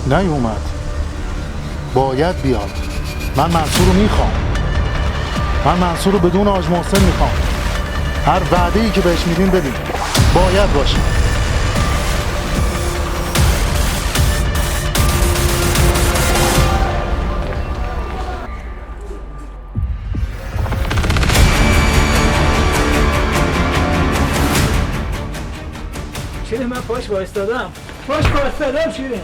نیومد. باید بیاد. من منصور رو میخوام. من منصور رو بدون حاج محسن میخوام. هر وعده‌ای که بهش میدین بدین. باید باشه. شیرین من پاش وایستادم شیرین.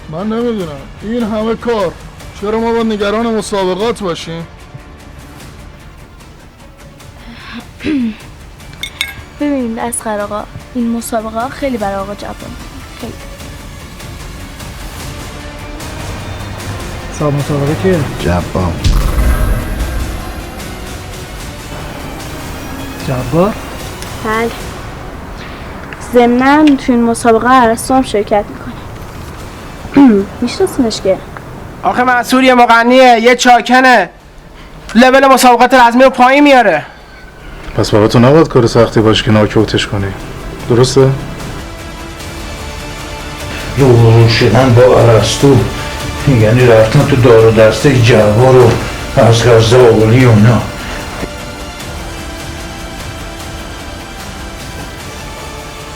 من نمیدونم این همه کار چرا ما با نگران مسابقات باشیم؟ ببینید اصغر آقا، این مسابقه خیلی برای آقا جوان خیلی. صاحب مسابقه کیه؟ جبار. جبار؟ بله. ضمناً تو این مسابقه ارسطو هم شرکت میکنه. میشناسینش که؟ آخه منصور یه مغنیه، یه چاکنه، لول مسابقات رزمی رو پایین میاره. پس بابا تو نباید کار سختی باشه که ناکوتش کنی. درسته؟ روبرو شدن با ارسطو یعنی رفتن تو دار و دسته جبار و از غزاولی و اینا.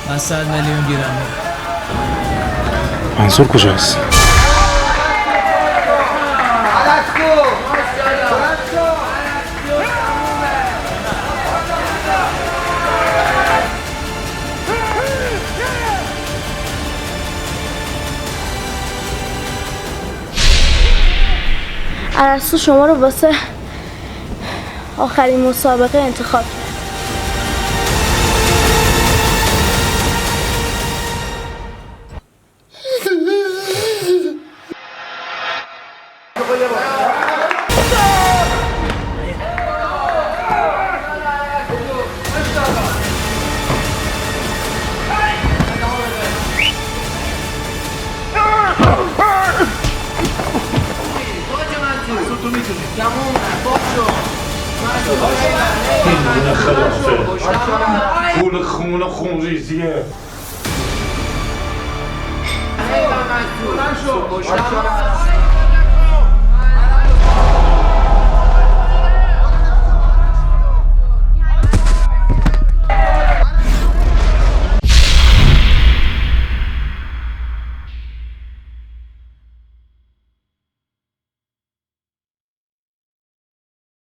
من 100 میلیون گیرم. منصور کجاست؟ ارسطو شما رو واسه آخرین مسابقه انتخاب کرد. پول خون خونریزیه. بلند شو.